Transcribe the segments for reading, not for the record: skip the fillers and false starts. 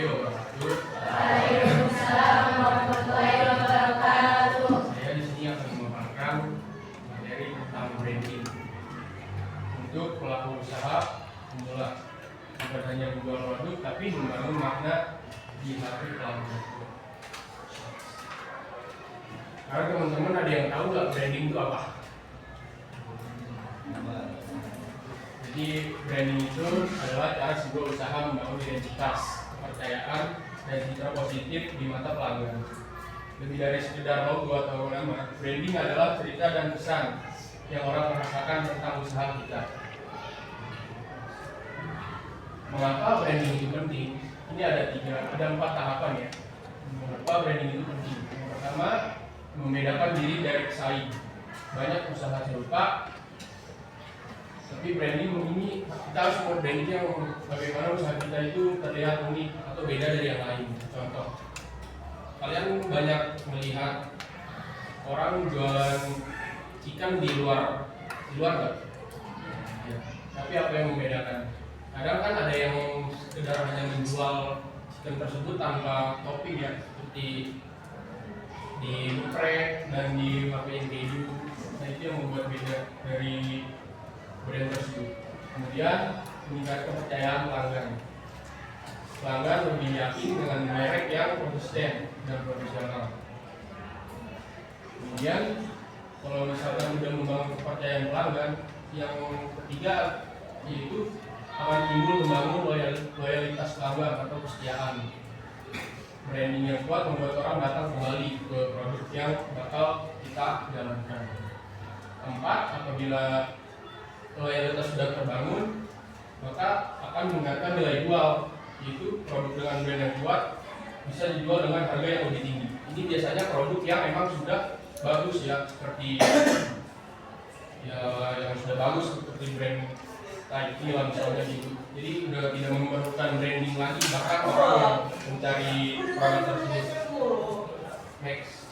wabarakatuh. Waalaikumsalam warahmatullahi wabarakatuh. Saya di sini akan memaparkan materi tentang branding untuk pelaku usaha pemula, bukan hanya menjual produk tapi membangun makna di hati pelanggan. Karena teman-teman ada yang tahu nggak branding itu apa? Jadi branding itu adalah cara sebuah usaha membangun identitas, kepercayaan, dan citra positif di mata pelanggan. Lebih dari sekedar logo atau nama, branding adalah cerita dan pesan yang orang merasakan tentang usaha kita. Mengapa branding itu penting? Ini ada 4 tahapan ya. Mengapa branding itu penting? Yang pertama, membedakan diri dari pesaing. Banyak usaha serupa, tapi branding ini kita harus membuat branding yang bagaimana usaha kita itu terlihat unik atau beda dari yang lain. Contoh, kalian banyak melihat orang jualan ikan di luar nggak? Ya. Tapi apa yang membedakan? Kadang kan ada yang sekedar hanya menjual ikan tersebut tanpa topping ya, seperti di geprek dan dipakai keju. Nah itu yang membuat beda dari brand tersebut. Kemudian meningkatkan kepercayaan pelanggan. Pelanggan lebih yakin dengan merek yang konsisten dan profesional. Kemudian kalau misalkan sudah membangun kepercayaan pelanggan, yang ketiga yaitu akan timbul membangun loyalitas pelanggan atau kesetiaan. Branding yang kuat membuat orang datang kembali ke produk yang bakal kita jalankan. Keempat, apabila loyalitas sudah terbangun, maka akan meningkatkan nilai jual, yaitu produk dengan brand yang kuat bisa dijual dengan harga yang lebih tinggi. Ini biasanya produk yang memang sudah bagus ya, seperti ya yang sudah bagus seperti brand Nike lah misalnya gitu. Jadi udah tidak memerlukan branding lagi, bahkan orang mencari produk tersebut. Next.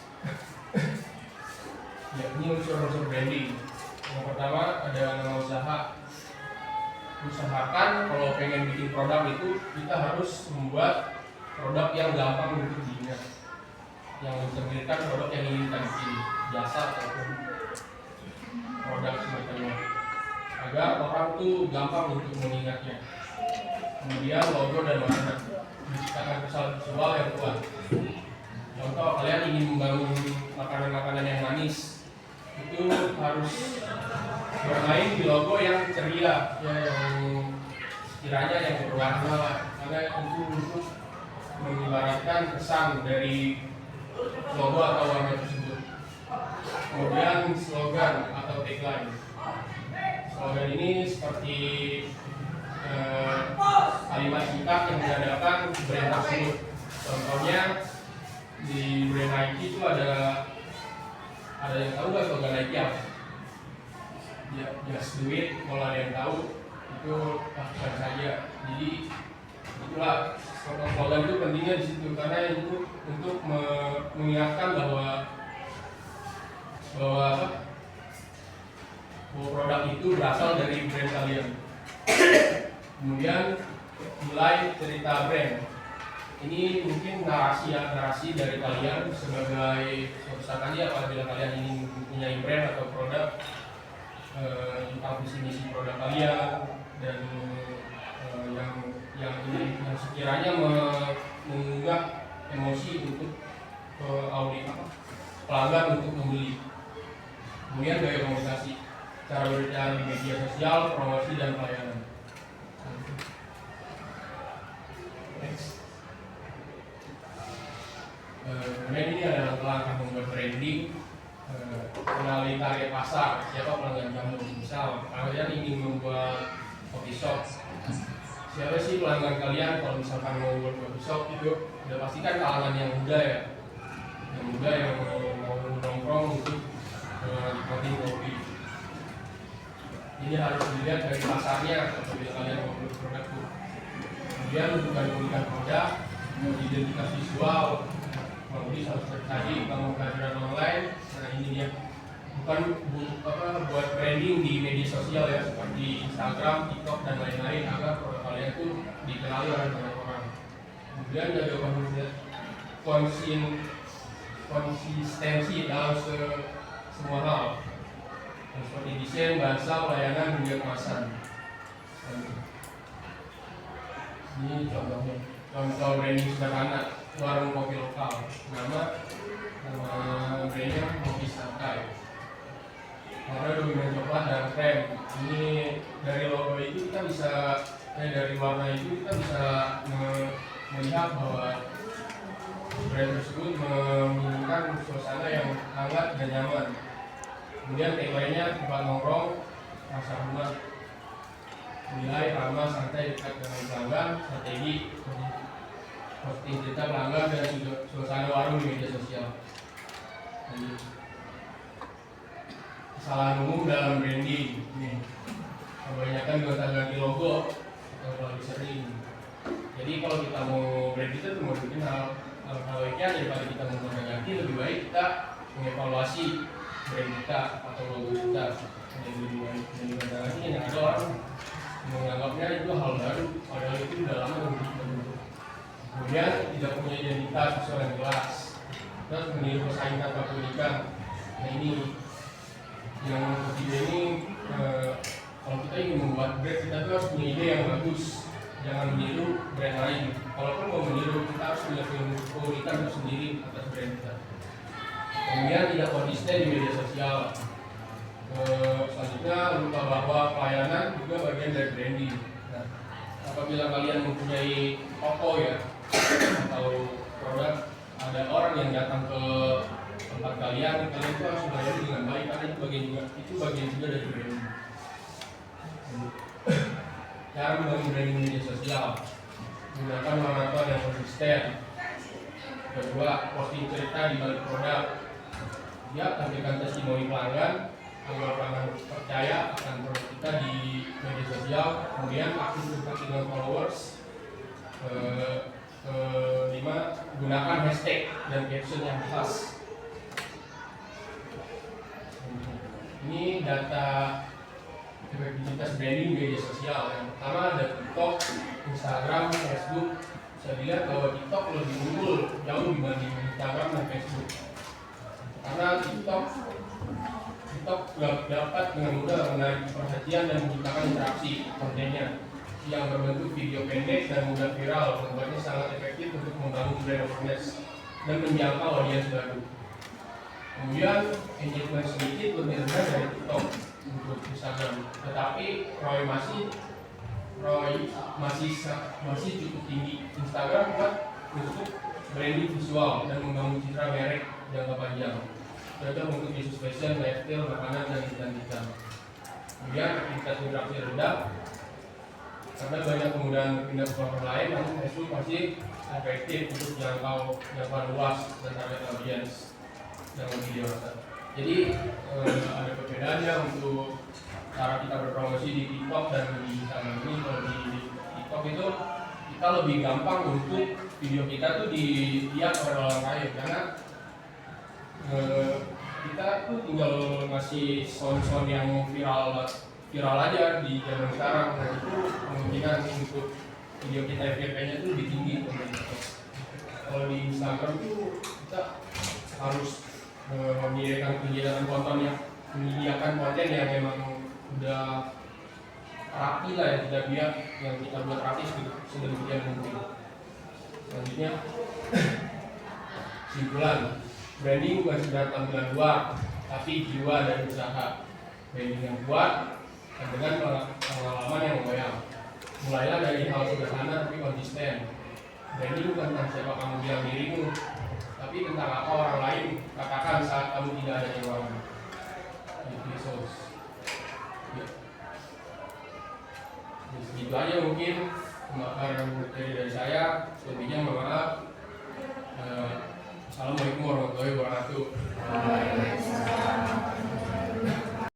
Ya, ini unsur-unsur branding. Yang pertama ada nama usaha. Usahakan kalau pengen bikin produk itu kita harus membuat produk yang gampang untuk diingat, yang menampilkan produk yang ingin kita bikin, jasa ataupun produk semacamnya, agar orang tuh gampang untuk mengingatnya. Kemudian logo dan warna, menciptakan kesan visual yang kuat. Contoh, kalian ingin membangun makanan-makanan yang manis, itu harus bermain di logo yang ceria, ya, yang kiranya yang berwarna lah, karena itu untuk mengibaratkan kesan dari logo atau warna tersebut. Kemudian slogan atau tagline. Slogan ini seperti kalimat singkat yang menandakan brand tersebut. Contohnya di brand Nike itu ada yang tahu nggak slogan Nike apa? Ya, just do it. Kalau ada yang tahu itu lakukan saja. Jadi itulah slogan itu pentingnya di situ, karena itu untuk mengingatkan bahwa produk itu berasal dari brand kalian. Kemudian mulai cerita brand. Ini mungkin narasi dari kalian sebagai misalkan ya, apabila kalian ingin mempunyai brand atau produk, tentang visi misi produk kalian dan yang sekiranya mengunggah emosi untuk pelanggan untuk membeli. Kemudian gaya komunikasi, cara berbicara di media sosial, promosi dan pelayanan. Kemudian ini adalah langkah membuat branding. Kenali target pasar, siapa pelanggan kamu. Misal kalian ingin membuat coffee shop, siapa sih pelanggan kalian? Kalau misalkan mau buat coffee shop itu udah pastikan kalangan yang muda ya, yang mau nongkrong untuk nikmatin kopi. Ini harus dilihat dari pasarnya apabila kalian mau beli produk itu. Kemudian bukan produk, identitas visual. Kalau harus tadi kamu pelajaran online, nah ini dia. Bukan buat branding di media sosial ya, seperti Instagram, TikTok dan lain-lain, agar produk kalian itu dikenali oleh banyak orang. Kemudian jaga konsistensi dalam semua hal, seperti desain, bahasa, pelayanan, hingga kemasan. Ini contohnya, contoh branding sederhana warung kopi lokal. Nama brandnya Kopi Santai. Warna dominan coklat dan krem. Ini dari logo itu kita bisa, dari warna itu kita bisa melihat bahwa brand tersebut menginginkan suasana yang hangat dan nyaman. Kemudian tagline-nya tempat nongkrong, rasa rumah, nilai ramah, santai, dekat dengan pelanggan, strategi posting cerita pelanggan dan suasana warung di media sosial. Kesalahan umum dalam branding, kebanyakan gonta-ganti logo atau terlalu sering. Jadi kalau kita mau brand kita tuh mau bikin hal baiknya, daripada kita mau gonta-ganti, lebih baik kita mengevaluasi brand kita atau logo kita. Jadi lebih baik dari gonta-ganti yang ada orang menganggapnya itu hal baru, padahal itu udah lama terbentuk. Kemudian tidak punya identitas visual yang jelas, terus meniru pesaing tanpa keunikan. Nah ini yang ketiga ini, kalau kita ingin membuat brand, kita tuh harus punya ide yang bagus, jangan meniru brand lain. Kalaupun mau meniru, kita harus punya keunikan tersendiri atas brand kita. Kemudian tidak konsisten di media sosial. Selanjutnya lupa bahwa pelayanan juga bagian dari branding. Nah, apabila kalian mempunyai toko ya atau produk, ada orang yang datang ke tempat kalian tuh harus melayani dengan baik, karena itu bagian juga dari branding. Cara membangun branding media sosial, gunakan warna tone yang konsisten. Kedua, posting cerita di balik produk. Ya, tampilkan testimoni pelanggan agar pelanggan percaya akan produk kita di media sosial. Kemudian aktif dengan followers. Kelima, gunakan hashtag dan caption yang khas. Ini data efektivitas branding media sosial. Yang pertama ada TikTok, Instagram, Facebook. Bisa dilihat bahwa TikTok lebih unggul jauh dibanding Instagram dan Facebook. Karena TikTok dapat dengan mudah menarik perhatian dan menciptakan interaksi kontennya yang berbentuk video pendek dan mudah viral, membuatnya sangat efektif untuk membangun brand awareness dan menjangkau audiens baru. Kemudian engagement sedikit lebih rendah dari TikTok untuk Instagram, tetapi ROI masih cukup tinggi. Instagram buat untuk branding visual dan membangun citra merek jangka panjang. Cocok untuk isu fashion, lifestyle, makanan, dan kecantikan. Kemudian aktivitas interaksi rendah, karena banyak kemudahan pindah ke platform lain, namun Facebook masih efektif untuk jangkauan luas dan target audiens yang lebih dewasa. Jadi ada perbedaannya untuk cara kita berpromosi di TikTok dan di Instagram ini. Kalau di TikTok itu kita lebih gampang untuk video kita tuh dilihat oleh orang lain, karena kita tuh tinggal ngasih sound yang viral aja di zaman sekarang. Nah itu kemungkinan untuk video kita FYP-nya tuh lebih tinggi. Kalau di Instagram tuh kita harus menyediakan konten yang memang udah rapi lah ya, tidak biar yang kita buat rapi sedemikian mungkin. Selanjutnya simpulan, branding bukan sekedar tampilan luar, tapi jiwa dan usaha. Branding yang kuat dan dengan pengalaman yang loyal. Mulailah dari hal sederhana tapi konsisten. Branding bukan tentang siapa kamu bilang dirimu, tapi tentang apa orang lain katakan saat kamu tidak ada di ruangan. Segitu aja mungkin pemaparan dari saya. Selebihnya mohon maaf. Assalamualaikum warahmatullahi wabarakatuh.